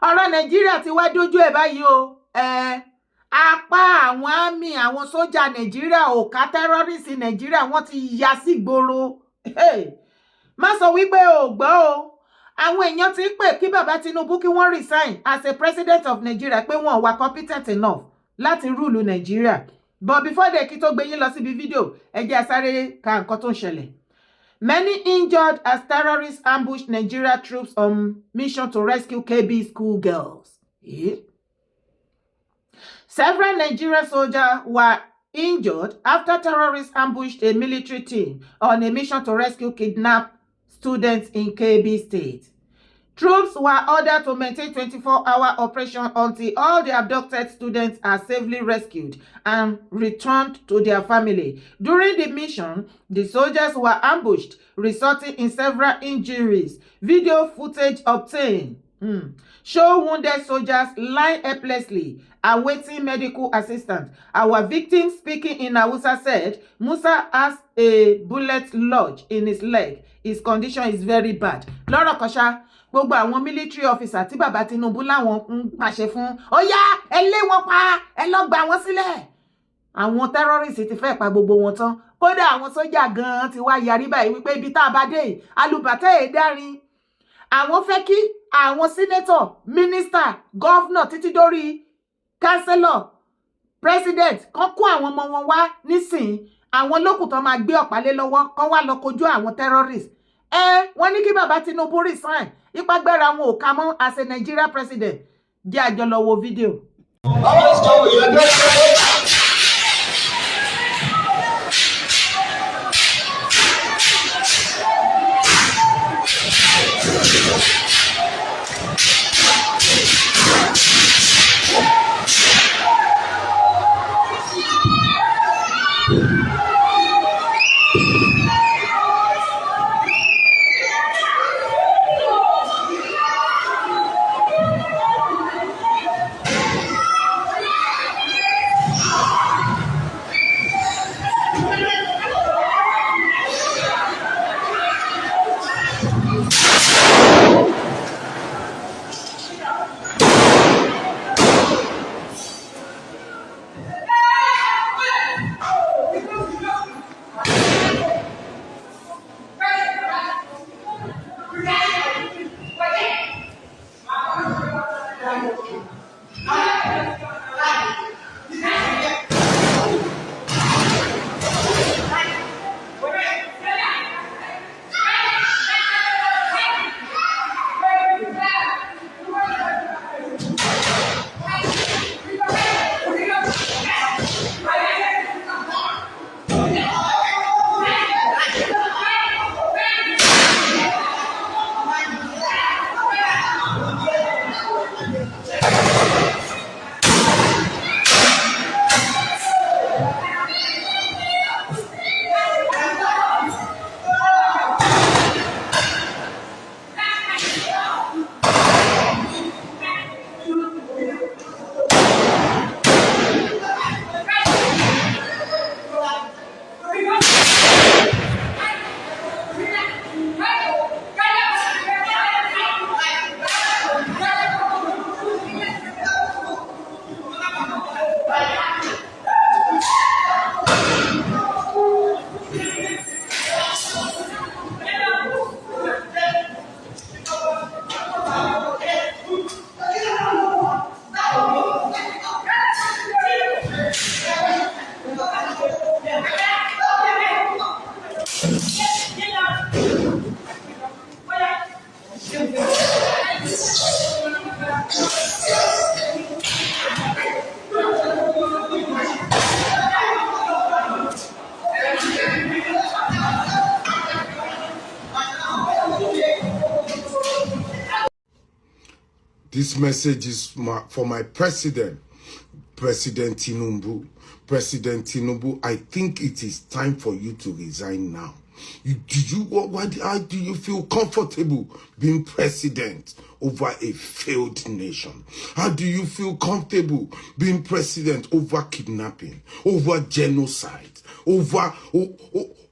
ọ̀rọ̀ Nàìjíríà ti wá dójú ẹ̀ báyìí o. Apá àwọn àmì àwọn sójà Nàìjíríà ò ká tẹ́rọ́rìsì Nàìjíríà wọ́n ti ya sí ìgboro. Má sọ wípé o gbọ́ o. Àwọn èèyàn ti ń pè kí bàbá Tinubu kí wọ́n resign as a president of Nigeria pé wọn ò wà competent enough láti rúlu Nàìjíríà. But before they kí tó gbé yín lọ síbi fídíò, ẹ jẹ́ a sáré ka nǹkan tó ń ṣẹlẹ̀. Many injured as terrorists ambushed Nigeria troops on mission to rescue KB schoolgirls. Several Nigerian soldiers were injured after terrorists ambushed a military team on a mission to rescue kidnapped students in KB State. Troops were ordered to maintain 24-hour operation until all the abducted students are safely rescued and returned to their family. During the mission, the soldiers were ambushed, resulting in several injuries. Video footage obtained show wounded soldiers lying helplessly, awaiting medical assistance. Our victim, speaking in Hausa, said Musa has a bullet lodged in his leg. His condition is very bad. Lọ́rọ̀ kan gbogbo àwọn military officer tí bàbá Tinubu láwọn ń pàṣẹ fún ó yá ẹ lé wọn pa ẹ lọ gbà wọ́n sílẹ̀. Àwọn terrorists ti fẹ́ pa gbogbo wọn tán. Kódà àwọn sójà gan ti wá yarí báyìí wípé ibi tá a bá dé alùbàtà èdárin. Àwọn fẹ́ kí àwọn senator, minister, governor títí dórí councillor, president kan kó àwọn ọmọ wọn wá nísìn. Àwọn lókùn tó máa gbé ọ̀pá lé lọ́wọ́ kan wá lọ kojú àwọn terrorists. Wọ́n ní kí bàbá Tinubu resign. Ìpàgbẹ́ra wọn ò ká mọ́ as a Nigeria president. Jẹ́ àjọ lọ wo fídíò. This message is for my president, President Tinubu. President Tinubu, I think it is time for you to resign now. How do you feel comfortable being president over a failed nation? How do you feel comfortable being president over kidnapping, over genocide, over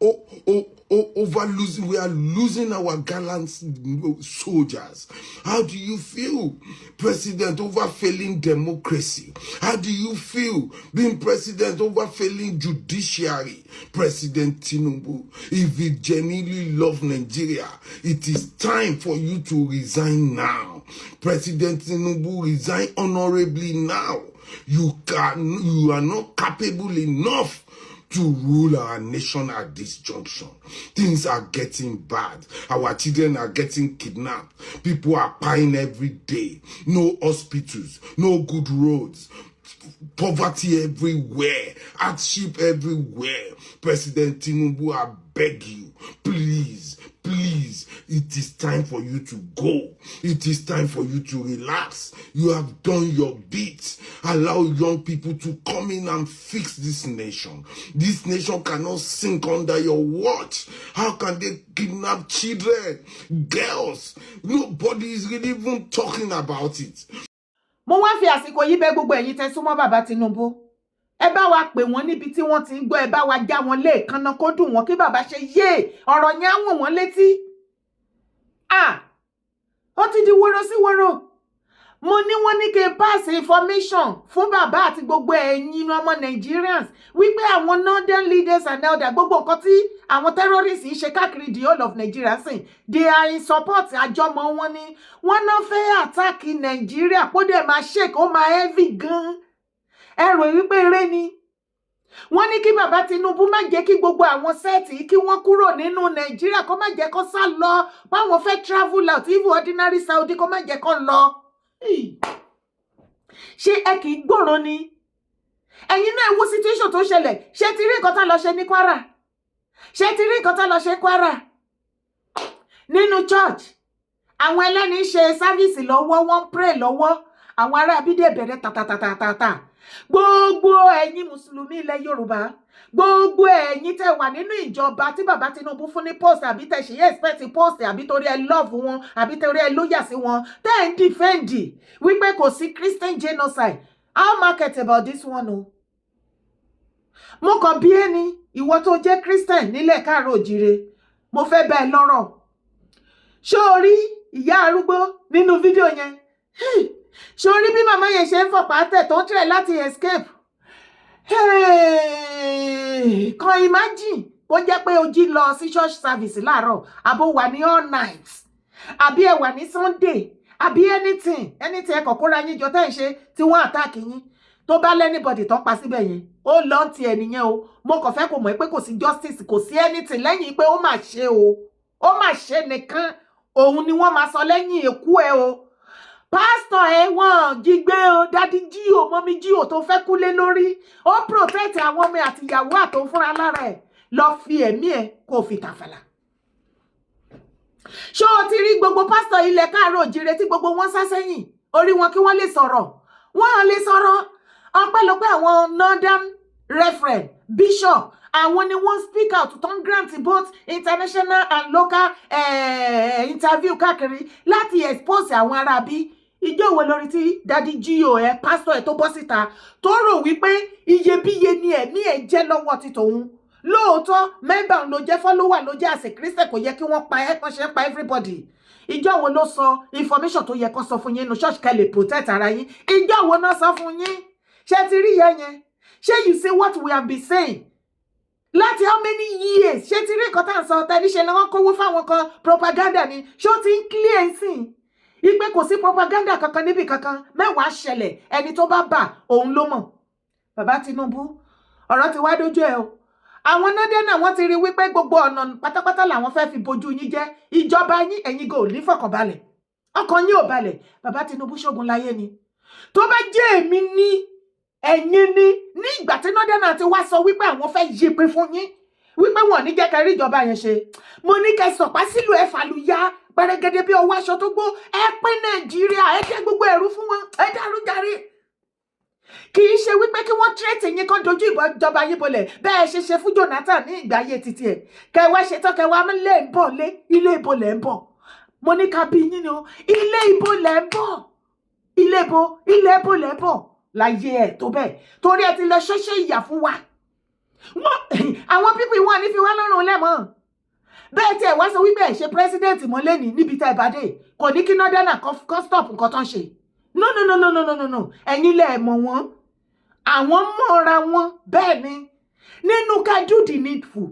over losing. We are losing our gallant soldiers. How do you feel, President, over failing democracy? How do you feel being President over failing judiciary? President Tinubu, if you genuinely love Nigeria, it is time for you to resign now. President Tinubu, resign honorably now. You are not capable enough to rule our nation at this junction. Things are getting bad. Our children are getting kidnapped. People are dying every day. No hospitals, no good roads. Poverty everywhere. Hardship everywhere. President Tinubu, I beg you, please, it is time for you to go. It is time for you to relax. You have done your bit. Allow young people to come in and fix this nation. This nation cannot sink under your watch. How can they kidnap children, girls? Nobody is really even talking about it. Mo wá fi àsìkò yìí bẹ̀ gbogbo ẹ̀yin tẹ́ súnmọ́ bàbá Tinubu. Ẹ bá wa pè wọ́n níbi tí wọ́n ti ń gbọ́, ẹ bá wa já wọn léèkánná kó dùn wọ́n kí bàbá ṣe yé ọ̀rọ̀ yẹn á wọ̀n wọ́n létí. Ó ti di woro sí woro. Mo ní wọ́n ní kí n pass information fún bàbá àti gbogbo ẹ̀yin ọmọ Nigerians wípé àwọn northern leaders and elders gbogbo nǹkan tí àwọn terrorists ń ṣe káàkiri the whole of Nigeria sìn, they are in support àjọmọ̀ wọn ni. Wọ́n náà fẹ́ attack Nigeria kó dẹ̀ máa shake, ó máa heavy gan. Ẹ rò wípé eré ni. Wọ́n ní kí bàbá Tinubu má jẹ́ kí gbogbo àwọn sẹ́ẹ̀tì kí wọ́n kúrò nínú Nàìjíríà, kó má jẹ́ kó sá lọ, báwọn fẹ́ travel out, even ordinary Saudi kó má jẹ́ kó lọ. Ṣé ẹ kì í gbọ́ràn ni? Ẹ̀yin náà wo situation tó ṣẹlẹ̀. Ṣé ti rí nǹkan tá lọ ṣe ní Kwara? Ṣé ti rí nǹkan tá lọ ṣe Kwara? Nínú church, àwọn ẹlẹ́ni ṣe service lọ́wọ́, wọ́n pray lọ́wọ́, àwọn ará abídé bẹ̀rẹ̀ tàtàtàtàtà. Gbogbo ẹ̀yin Mùsùlùmí ilẹ̀ Yorùbá, gbogbo ẹ̀yin tẹ́ wà nínú ìjọba tí bàbá Tinubu fún ní post àbí tẹ́ ṣe expect post àbí torí ẹ love wọn àbí torí ẹ lóyà sí wọn, tẹ́ ń defend wípé kò sí Christian genocide. How market about this one o? Mo kàn bí ẹni ìwọ tó jẹ́ Christian nílẹ̀ Káàárọ̀ Oòjíire, mo fẹ́ bá ẹ lọ́rọ̀. Ṣé o rí ìyá arúgbó nínú fídíò yẹn? Ṣé o rí bí màmá yẹn ṣe ń fọ̀pá tẹ̀ tó ń try láti escape? Kan imagine kó jẹ́ pé o jí lọ sí church service láàárọ̀, àbò wà ní all night, àbí ẹ wà ní Sunday, àbí anything ẹ kọ̀kọ́ra yín jọ tẹ́ ń ṣe tí wọ́n attack yín. Tó bá lẹ́nìbọ̀dì tó pa síbẹ̀ yẹn, ó lọ ti ẹnìyẹn o. Mo kàn fẹ́ kó mọ̀ pé kò sí justice, kò sí anything lẹ́yìn pé ó mà ṣe o. Ó mà ṣe nìkan, òun ni wọ́n máa sọ lẹ́yìn ikú ẹ o. Pastor wọ́n jí gbé o, Daddy G.O, Mommy G.O tó fẹ́ kú lé lórí. Ó protect àwọn ọmọ àti ìyàwó àtòun fúnra lára ẹ̀. Lọ fi ẹ̀mí ẹ̀ kó fi tàfàlà. Ṣé o ti rí gbogbo pastor ilẹ̀ Káàárọ̀ Oòjíire tí gbogbo wọn sá sẹ́yìn? Orí wọn kí wọ́n lè sọ̀rọ̀. Wọ́n lè sọ̀rọ̀. Ọpẹ́lọpẹ́ àwọn northern reverend, bishop, àwọn ni wọ́n speak out tó ń grant both international and local interview káàkiri láti expose àwọn arábí. Ìjọ wo lórí tí Daddy G.O pastor tó bọ́ síta tó rò wípé iyebíye ni ẹ̀mí ẹ̀ jẹ́ lọ́wọ́ ti tòun. Lóòótọ́ member ló jẹ́, follower ló jẹ́, àṣẹ Christian kò yẹ kí wọ́n pa ẹ́, wọ́n ṣe pa everybody. Ìjọ wo ló sọ information tó yẹ kó sọ fún yín nínú church kẹ́ lè protect ara yín? Ìjọ wo náà sọ fún yín? Ṣé ti rí yẹn? Ṣé you see what we have been saying? Láti how many years? Ṣé ti rí nǹkan tá à ń sọ tẹ́lí ṣe ni wọ́n kówó fáwọn kan propaganda ni? Ṣé ó ti ń clear sí i? Ìpè kò sí propaganda kankan níbi kankan, mẹ́wàá ṣẹlẹ̀, ẹni tó bá bà òun ló mọ̀. Bàbá Tinubu, ọ̀rọ̀ ti wá dójú ẹ o. Àwọn nọ́dẹ́ náà wọ́n ti rí wípé gbogbo ọ̀nà pátápátá làwọn fẹ́ fi bojú yín jẹ́. Ìjọba yín ẹ̀yin gò ní fọkànbalẹ̀. Ọkàn yín ò balẹ̀. Bàbá Tinubu ṣógun láyé ni. Tó bá jẹ́ èmi ní ẹ̀yin ní ìgbà tí nọ́dẹ́ náà ti wá sọ wípé àwọn fẹ́ yípe fún yín, wípé wọn ò ní jẹ́ kẹrí ìjọba yẹn ṣe. Mo ní kẹ́ sọ̀pá sílùú ẹ fàlùyà pẹrẹgẹdẹ bí ọwọ́ aṣọ tó gbó, ẹ pín Nàìjíríà, ẹ jẹ́ gbogbo ẹrú fún wọn, ẹ dàrú jàre. Kì í ṣe wípé kí wọ́n tírètì yín kan dojú ìjọba yín bolẹ̀ bẹ́ẹ̀ ṣe fún Jonathan ní ìgbà ayé títí ẹ̀. Kẹwàá ṣetán kẹwàá lé ń bọ̀ lé ilé ibo lẹ̀ ń bọ̀. Mo ní ká bí yín ni o, ilé ibo lẹ̀ ń bọ̀. Ilé ibo lẹ̀ ń bọ̀ láyé ẹ̀ tó bẹ́ẹ̀. Torí ẹ ti lọ ṣẹ́ṣẹ́ ìyà fún wa. àwọn pípì wọn ní fi wá lọ́rùn lẹ́mọ́ bẹ́ẹ̀ tí ẹ̀ wá sọ wípé ẹ̀ ṣe pírẹ́sídẹ̀ntì mọ́ lẹ́ni níbi tá ìbàdí kò ní kí nọ́dánà kan stop nǹkan tó ń ṣe no ẹ̀yin lẹ̀ mọ̀ wọ́n àwọn mọ̀ra wọn bẹ́ẹ̀ ni nínú ká do the needful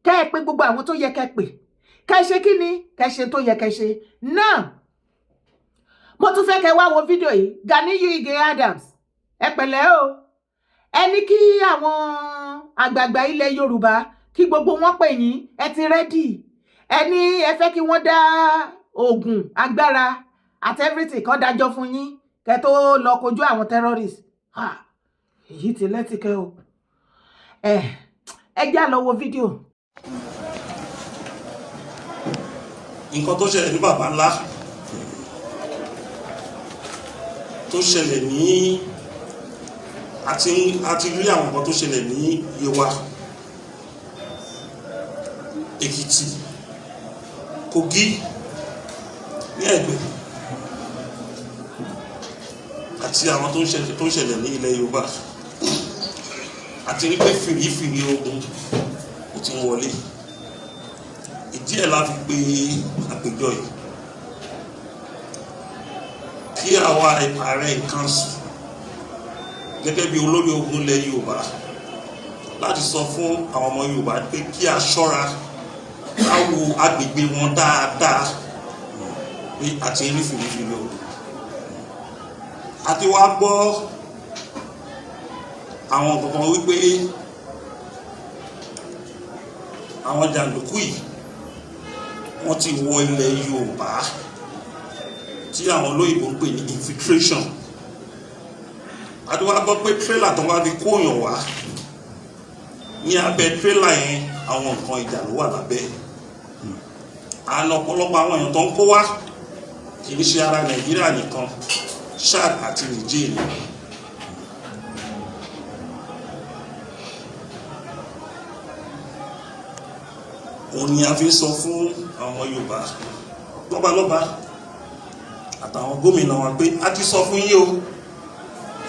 kẹ́ ẹ pé gbogbo àwọn tó yẹ kẹ́ pè kẹ́ ṣe kí ni kẹ́ ṣe tó yẹ kẹ́ ṣe náà mo tún fẹ́ kẹ́ wá wo fídíò yìí Ganiyu Ige Adams ẹ pẹ̀lẹ́ o ẹ ní kí àwọn àgbààgbà ilẹ̀ Yorùbá kí gbogbo wọn pè yín ẹ ti rẹ́dì ẹ ní ẹ fẹ́ kí wọ́n dá oògùn agbára àti everything kan dájọ́ fún yín kẹ́ tó lọ kojú àwọn terrorist èyí ti lẹ́tìkẹ́ o ẹ já lọ wo fídíò. nǹkan tó ṣẹlẹ̀ ní bàbá ńlá tó ṣẹlẹ̀ ní àti rí àwọn nǹkan tó ṣẹlẹ̀ ní Yewa Èkìtì Kogi ní Ẹ̀gbẹ́ àti àwọn tó ń ṣẹlẹ̀ ní ilẹ̀ Yorùbá àti rí pé fìrífìrí ogun ó ti ń wọlé ìdí ẹ̀ la fi pe àpéjọ yìí kí àwa ààrẹ ìkànsù gẹ́gẹ́ bí olórí ogun ilẹ̀ Yorùbá láti sọ fún àwọn ọmọ Yorùbá pé kí a ṣọ́ra láwo agbègbè wọn dáadáa pé àti rí fìrífìrí ogun àti wá gbọ́ àwọn kankan wípé àwọn jàǹdùkú yìí wọ́n ti wọ ilẹ̀ Yorùbá tí àwọn olóyìnbó ń pè ní infiltration àti wá gbọ́ pé tírélà tó wá fi kóyàn wá ní abẹ́ tírélà yẹn àwọn nǹkan ìjà ló wà lábẹ́ àna ọ̀pọ̀lọpọ̀ àwọn èèyàn tó ń kó wá kì í ṣe ara Nàìjíríà nìkan Chad àti Niger. Òun ni a fi sọ fún àwọn Yorùbá lọ́balọ́ba àtàwọn gómìnà wa pé a ti sọ fún yín o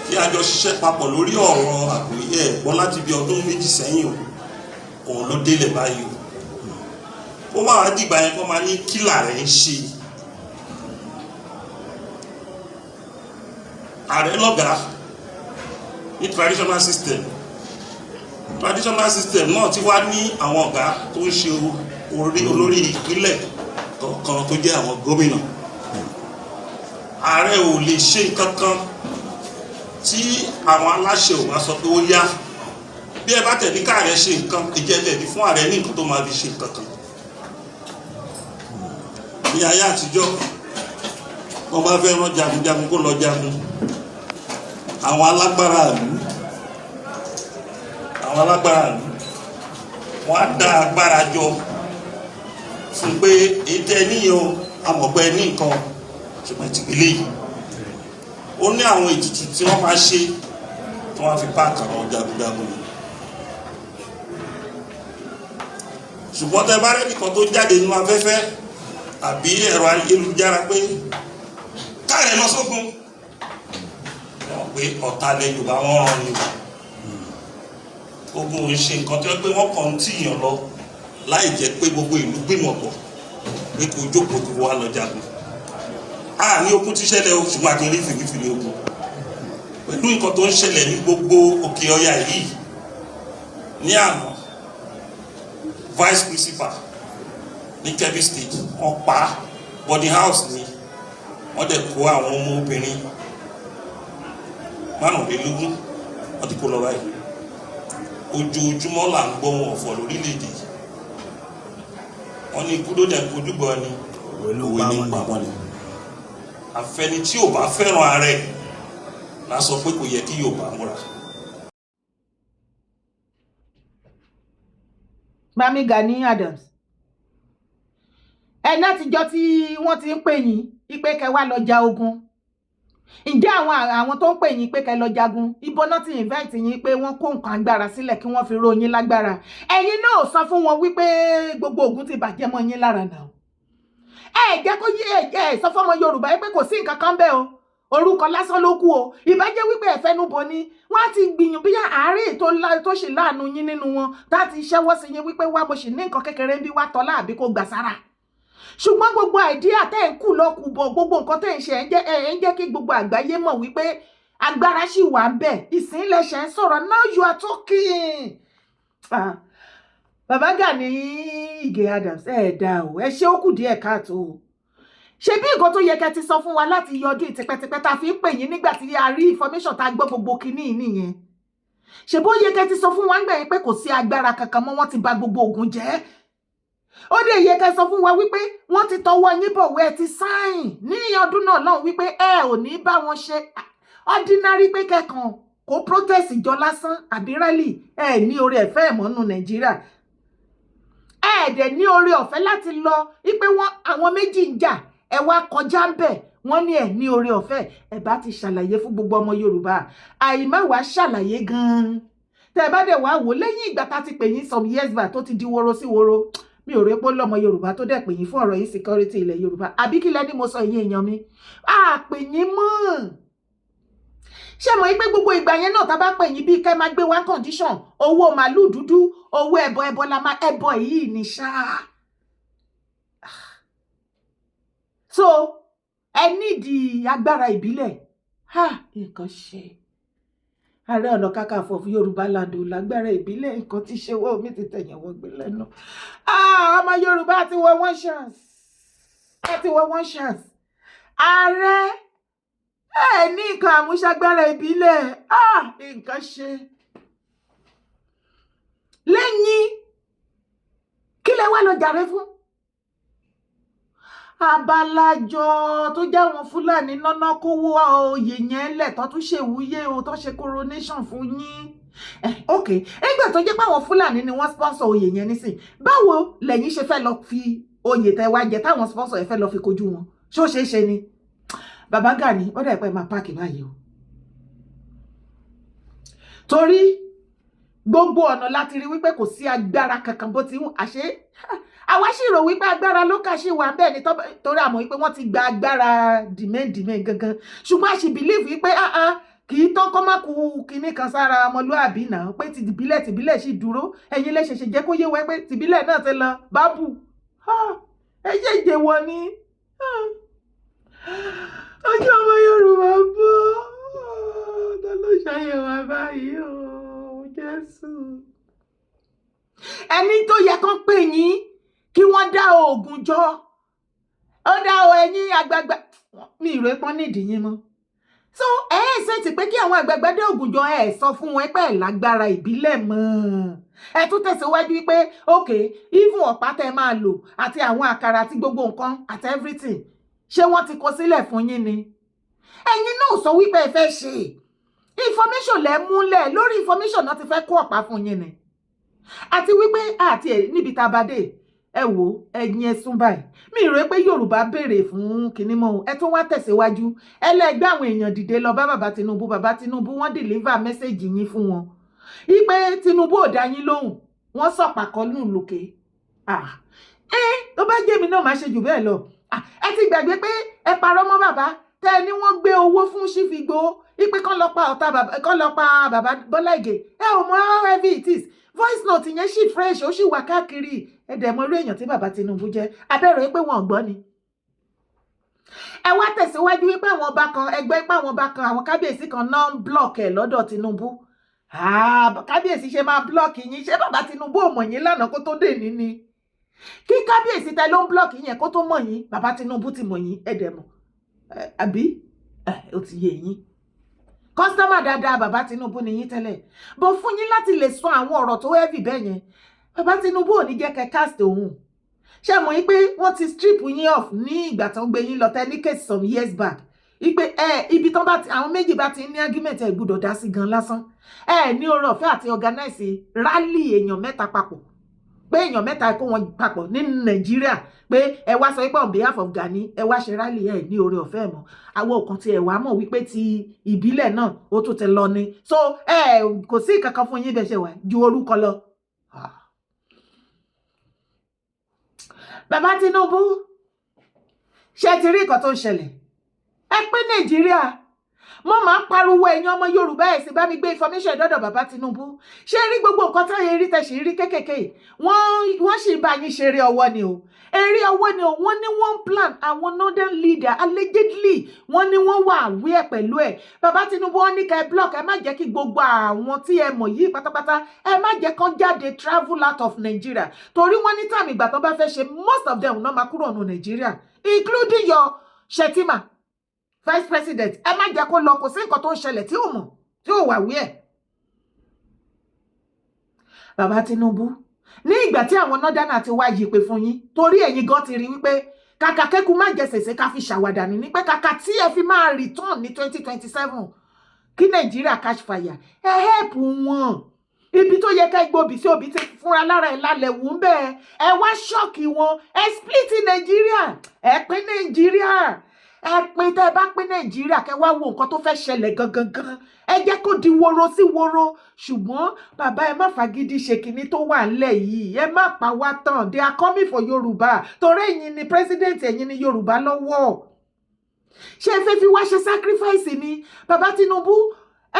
kí a jọ ṣiṣẹ́ papọ̀ lórí ọ̀rọ̀ àgbéyé ẹ̀gbọ́n láti bí ọdún méjì sẹ́yìn o òun ló délẹ̀ báyìí o ó máa wá dìgbà yẹn kó máa ní kílà rẹ̀ ń ṣe ààrẹ lọ́gàá ní traditional system náà ti wá ní àwọn ọ̀gá tó ń ṣe olórí ìpínlẹ̀ kọ̀ọ̀kan tó jẹ́ àwọn gómìnà ààrẹ ò lè ṣe nǹkan kan tí àwọn aláṣẹ ò bá sọ pé ó yá bí ẹ bá tẹ̀lé káàrẹ ṣe nǹkan ìjẹ́tẹ̀lé fún ààrẹ ní nǹkan tó máa fi ṣe nǹkan kan ní ayé àtijọ́ wọ́n bá fẹ́ rán jagunjagun kó lọ jagun àwọn alágbára ìlú wọ́n á dá agbára jọ fún pé ètò ẹníyàn amọ̀gbẹ́ ní nǹkan ṣùgbọ́n ìtìgbélé yìí ó ní àwọn ètùtù tí wọ́n máa ṣe tí wọ́n fi bá àkàrà jagunjagun yìí ṣùgbọ́n tẹ bá rẹ́ nìkan tó jáde nínú afẹ́fẹ́ àbí ẹ̀rọ ayélujára pé káàrẹ̀ lọ sógun wọ́n pé ọ̀tá lẹ Yorùbá wọ́n rán ni ogun ò ṣe nǹkan tó yẹ pé wọ́n kàn ń tìyàn lọ láì jẹ́ pé gbogbo ìlú gbìmọ̀ pọ̀ pé kò jókòó tó wà lọ jagun ní ogun ti ṣẹlẹ̀ o ṣùgbọ́n àti rí fìrífìrí ogun pẹ̀lú nǹkan tó ń ṣẹlẹ̀ ní gbogbo òkè ọya yìí ní àná vice principal ní Kebbi State wọ́n pa boarding house ni wọ́n dẹ̀ kó àwọn ọmọ obìnrin márùnlélógún wọ́n ti kó lọ báyìí ojoojúmọ́ là ń gbọ́ wọn ọ̀fọ̀ lórílẹ̀‐èdè wọ́n ní ikú ló dẹ̀ kojú bọ́ ni òwe ní pamọ́ ni àfẹni tí ò bá fẹ́ràn ààrẹ la sọ pé kò yẹ kí Yorùbá múra. Mami Gani Adams ẹ látijọ́ tí wọ́n ti ń pè yín pé kẹ́ wá lọ ja ogun ǹjẹ́ àwọn tó ń pè yín pé kẹ́ lọ jagun ibo náà ti invite yín pé wọ́n kó nǹkan agbára sílẹ̀ kí wọ́n fi ró yín lágbára ẹ̀yin náà sọ fún wọn wípé gbogbo ogun ti bàjẹ́ mọ́ yín lára náà ẹ jẹ́ kó yé ẹ sọ fọ́mọ Yorùbá pé kò sí nǹkan kan bẹ́ẹ̀ o orúkọ lásán ló kù o ìbájẹ́ wípé ẹ̀fẹ́nubọ ni wọ́n á ti gbìyànjú bí àárẹ̀ tó ṣe láàánú yín nínú wọn tá a ti ṣẹ́wọ́ sí yín wípé wá mo sì ní nǹkan kékeré bí wá tọ́lá àbí kó gbà sára ṣùgbọ́n gbogbo àìdíà tẹ́ ń kù lọ́kù bọ̀ gbogbo nǹkan tẹ́ ń ṣe ẹ̀ ń jẹ́ kí gbogbo àgbáyé mọ̀ wípé agbára ṣì wà ń bẹ̀ ìsínlẹ̀ṣẹ̀ ń sọ̀rọ̀ now you are talking. Bàbá Gani Ige Adams dá o ẹ ṣe ó kù díẹ̀ káàtó o ṣe bí nǹkan tó yẹ kẹ́ ti sọ fún wa láti yọdún ìtìpẹ́tìpẹ́ tá a fi ń pè yín nígbà tí a rí information tá a gbọ́ gbogbo kinní nìyẹn ṣe bó yẹ kẹ́ ti sọ fún wa ń gbà yín pé kò sí agbára kankan mọ́ wọ́n ti bà gbogbo ogun jẹ́ ó dé yẹ kẹ́ sọ fún wa wípé wọ́n ti tọwọ́ yín bọ̀wé ẹ ti sáìn ní ọdún náà lọ́hùn wípé ẹ ò ní bá wọn ṣe ordinary pé kẹ́kàn kó protest ìjọ lásán àbí rally ẹ ní oore ẹ̀fẹ́ ẹ̀mọ́nú Nàìjíríà ẹ dẹ̀ ní oore ọ̀fẹ́ láti lọ wípé àwọn méjì ń jà ẹ wá kọjá ń bẹ̀ wọ́n ní ẹ ní oore ọ̀fẹ́ ẹ bá ti ṣàlàyé fún gbogbo ọmọ Yorùbá àìmá wá ṣàlàyé gan-an tẹ́ ẹ bá dẹ̀ wá wò lẹ́yìn ìgbà tá ti pè yín some years back tó ti di woro sí woro mi ò rí pé lọ́mọ Yorùbá tó dẹ̀ pè yín fún ọ̀rọ̀ insecurity ilẹ̀ Yorùbá àbí kí lẹ́ni mo sọ ìyẹn èèyàn mi pè yín mọ́ ṣé mo pé gbogbo ìgbà yẹn náà tá bá pè yín bí kẹ́ máa gbé one condition owó màálù dúdú owó ẹbọ la máa ẹbọ yìí ní ṣáá so ẹ nídìí agbára ìbílẹ̀ nǹkan ṣe Ààrẹ Ọ̀nà Kakanfò fún Yorùbá land ò lágbára ìbílẹ̀ nǹkan ti ṣe wọ́n mi ti tẹ̀yẹ̀ wọ́n gbé lẹ́nu ọmọ Yorùbá ti wọ one chance ààrẹ ní nǹkan àmúṣagbára ìbílẹ̀ nǹkan ṣe lẹ́yìn kí lẹ wá lọ jàre fún abalajọ tó jẹ́ àwọn Fúlàní nọ́nà kówó oyè yẹn lẹ̀ tó tún ṣèwúyé o tó ṣe coronation fún yín ok ẹgbẹ́ tó jẹ́ pé àwọn Fúlàní ni wọ́n sponsor oyè yẹn nísìn báwo lẹ́yìn ṣe fẹ́ lọ fi oyè tẹ́ wá jẹ táwọn sponsor ẹ̀ fẹ́ lọ fi kojú wọn ṣó ṣeé ṣe ni Bàbá Gani ó dẹ̀ pé máa páàkì báyìí o torí gbogbo ọ̀nà láti rí wípé kò sí agbára kankan bó ti ń àṣẹ àwa sì rò wípé agbára ló kà sí wà bẹ́ẹ̀ ni torí àmọ́ wípé wọ́n ti gba agbára dìmẹ́ǹdìmẹ́ gangan ṣùgbọ́n a sì believe wípé kì í tán kọ́ má kú kinní kan sára ọmọlúàbí náà pé tìbílẹ̀ sì dúró ẹ̀yin lè ṣẹ̀ṣẹ̀ jẹ́ kó yé wẹ́ pé tìbílẹ̀ náà ti lọ bábù ẹ ṣe jẹ́wọ́ ni ọjọ́ ọmọ Yorùbá bọ́ ọ̀dọ́ ló ṣàyẹ̀wò báyìí o Jésù ẹni tó yẹ kán pè yín kí wọ́n dá oògùn jọ ó dá ẹ̀yin àgbààgbà mi ìrò pọ́n nídìí yín mọ́ so ṣe ti pé kí àwọn àgbààgbà dá oògùn jọ sọ fún wọn pé lágbára ìbílẹ̀ mọ́ ẹ tún tẹ̀síwájú wípé ok even ọ̀pá tẹ́ máa lò àti àwọn àkàrà àti gbogbo nǹkan àti everything ṣé wọ́n ti kọ sílẹ̀ fún yín ni ẹ̀yin náà sọ wípé ẹ fẹ́ ṣe information lẹ múlẹ̀ lórí information náà ti fẹ́ kó ọ̀pá fún yín ni àti wípé àti ẹ̀ níbi tá a bá dé ẹ wò ẹ̀yin ẹ̀sùn báyìí mi rò pé Yorùbá béèrè fún kinní mọ́ ẹ tún wá tẹ̀síwájú ẹlẹ́gbẹ́ àwọn èèyàn dìde lọ bá bàbá Tinubu wọ́n deliver message yín fún wọn wípé Tinubu ò dá yín lóhùn wọ́n sọ̀pàkọ́ nù lókè tó bá jẹ́ mi náà máa ṣe jù bẹ́ẹ̀ lọ ẹ ti gbàgbé pé ẹ parọ́ mọ́ bàbá tẹ́ ẹ ní wọ́n gbé owó fún Sífìgbò ipe kán lọ pa bàbá Bọ́lá Ìgè ẹ ò mọ how heavy it is voice note yẹn ṣì fresh ó ṣì wà káàkiri ẹ dẹ̀ mọ irú èèyàn tí bàbá Tinubu jẹ́ abẹ́rẹ́ pé wọ́n gbọ́ ni ẹ wá tẹ̀síwájú wípé àwọn ọba kan ẹgbẹ́ pé àwọn ọba kan àwọn kábíyèsí kan náà ń block ẹ̀ lọ́dọ̀ Tinubu kábíyèsí ṣe máa block yín ṣé bàbá Tinubu ò mọ̀ yín lánàá kó tó dé ní ni kí kábíyèsí tẹ ló ń blọọkì yẹn kó tó mọ̀ yín bàbá Tinubu ti mọ̀ yín ẹdẹ mọ̀ àbí ó ti yé yín kọ́sítọ́mà dáadáa bàbá Tinubu ni yín tẹ́lẹ̀ bó fún yín láti lè sọ àwọn ọ̀rọ̀ tó heavy bẹ́ẹ̀ yẹn bàbá Tinubu ò ní jẹ́ kẹ́ cast òun ṣé mọ̀ yín pé wọ́n ti strip yín off ní ìgbà tó ń gbé yín lọ tẹ́ ní case some years back ipe ibi tán bá ti àwọn méjì bá ti ní argument ẹ gbọ́dọ̀ dá sí gan lásán ní oore ọ̀fẹ́ àti organize rally èèyàn mẹ́ta papọ̀ pé èèyàn mẹ́ta kó wọn papọ̀ ní Nàìjíríà pé ẹ wá sọ pé on behalf of Gani ẹ wá ṣe rally ní oore ọ̀fẹ́ mọ́ àwọn òkan tí ẹ wá mọ̀ wípé ti ìbílẹ̀ náà ó tún ti lọ ni so kò sí kankan fún yín bẹ́ẹ̀ ṣe wà ju orúkọ lọ. Bàbá Tinubu ṣe ti rí nǹkan tó ń ṣẹlẹ̀ ẹ pé Nàìjíríà mo máa ń pariwo ẹ̀yin ọmọ Yorùbá ẹ̀ sì bá mi gbé information dọ́dọ̀ bàbá Tinubu ṣé rí gbogbo nǹkan táyé rí tẹ̀sí rí kékèké wọ́n sì bá yín ṣeré ọwọ́ ni o eré ọwọ́ ni o wọ́n ní one plan àwọn northern leader allegedly wọ́n ní wọ́n wà aware pẹ̀lú ẹ̀ bàbá Tinubu wọ́n ní ká ẹ block ẹ má jẹ́ kí gbogbo àwọn tí ẹ mọ̀ yìí pátápátá ẹ má jẹ́ kán jáde travel out of Nigeria torí wọ́n ní time ìgbà tó bá fẹ́ ṣe most of them náà máa kúrò ní Nigeria including your Shettima vice president ẹ má jẹ́ kó lọ kò sí nǹkan tó ń ṣẹlẹ̀ tí ò mọ̀ tí ò wà wí ẹ̀. bàbá Tinubu ní ìgbà tí àwọn nọ́dánà ti wá yípe fún yín torí ẹ̀yin gan ti rí wípé kàkà kẹ́kù má jẹ sèse ká fi ṣàwàdà ní pé kàkà tí ẹ fi máa return ní 2027 kí Nàìjíríà catch fire ẹ help wọn ibi tó yẹ ká gbòbí sí òbí tí fúnra lára ẹ̀ lálẹ́ wù ń bẹ́ẹ̀ ẹ wá ṣọ́ọ̀kì wọn ẹ split Nàìjíríà ẹ pín Nàìjíríà ẹ pín tẹ́ ẹ bá pín Nàìjíríà kẹ́ wá wo nǹkan tó fẹ́ ṣẹlẹ̀ gangan ẹ jẹ́ kó di woro sí woro ṣùgbọ́n bàbá ẹ má fagídí ṣe kinní tó wà ńlẹ̀ yìí ẹ má pa wá tán they are coming for Yorùbá torí ẹ̀yin ni president ẹ̀yin ni Yorùbá lọ́wọ́ ṣé ẹ fẹ́ fi wá ṣe sacrifice ni bàbá Tinubu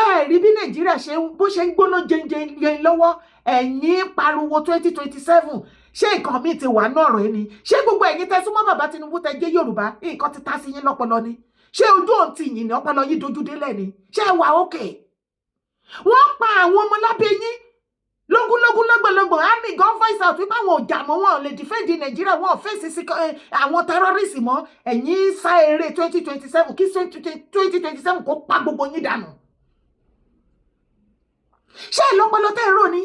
ẹ rí bí Nàìjíríà ṣe bó ṣe ń gbóná jẹnjẹn lọ́wọ́ ẹ̀yin pariwo 2027 ṣé nǹkan míì ti wà náà rẹ̀ ni ṣé gbogbo ẹ̀yin tẹ́ súnmọ́ bàbá Tinubu tẹ́ jẹ́ Yorùbá nǹkan ti ta sí yín lọ́pọlọ ni ṣé ojú òun ti yìn ní ọpọlọ yín dojú délẹ̀ ni ṣé ẹ wà òkè wọ́n pa àwọn ọmọ lábẹ́ yín lógúnlógún lọ́gbọ̀lọ́gbọ̀ army gan voice out wípé àwọn ọjà mọ́ wọn ò lè defend Nàìjíríà wọn ò fèsì sí àwọn terrorist mọ́ ẹ̀yin sá eré 2027 kí 2027 kó pa gbogbo yín dànù ṣé ìlọpọlọ tẹ́ ẹ rò ní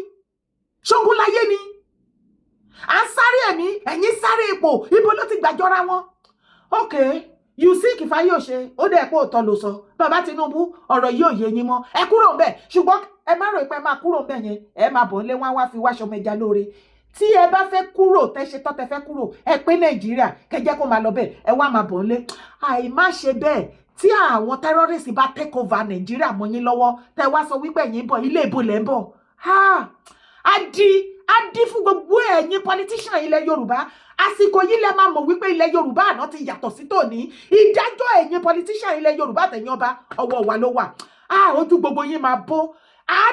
ṣógun láyé ni à ń sáré ẹ̀mí ẹ̀yin sáré ipò ibo ló ti gbàjọra wọn. okay you see Fáyọ̀ṣe ó dẹ̀ pé òótọ́ ló sọ bàbá Tinubu ọ̀rọ̀ yìí ò yé yín mọ́ ẹ kúrò ńbẹ̀ ṣùgbọ́n ẹ má rò pé ẹ máa kúrò ńbẹ̀ yẹn ẹ máa bọ̀ nílé wá fi wáṣọ mẹja lóore tí ẹ bá fẹ́ kúrò tẹ́ ṣe tán tẹ́ fẹ́ kúrò ẹ pé Nàìjíríà kẹjẹ́ kó máa lọ bẹ́ẹ̀ ẹ wá máa bọ̀ nílé àìmá ṣe bẹ́ẹ̀ tí àwọn terrorist bá take over Nàìjíríà mọ́ yín lọ́wọ́ tẹ́ wá sọ wípé ẹ̀yin bọ̀ ilé ìbò lẹ́ ń bọ̀ á dí fún gbogbo ẹ̀yin politician ilẹ̀ Yorùbá àsìkò yìí lẹ máa mọ̀ wípé ilẹ̀ Yorùbá àná ti yàtọ̀ sí tòní ìdájọ́ ẹ̀yin politician ilẹ̀ Yorùbá àtẹ̀yìn ọba ọwọ́ wa ló wà ojú gbogbo yín máa bó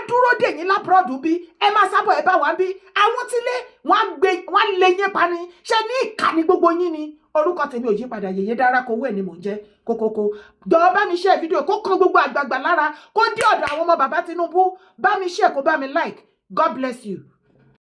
dúró dè yín lábúrọ̀dù bí ẹ máa sábọ̀ ẹ bá wà bí àwọn tílé wọ́n lé yín pa ni ṣé ní ìkànnì gbogbo yín ni orúkọ tèmi ò yí padà Yèyé Dára Kowó ẹ̀ ni mò ń jẹ́ kókókó jọ̀ọ́ bá mi share fídíò kó kan gbogbo àgbààgbà lára kó dé ọ̀dọ̀ àwọn ọmọ bàbá Tinubu bá mi share kó bá mi like God bless you.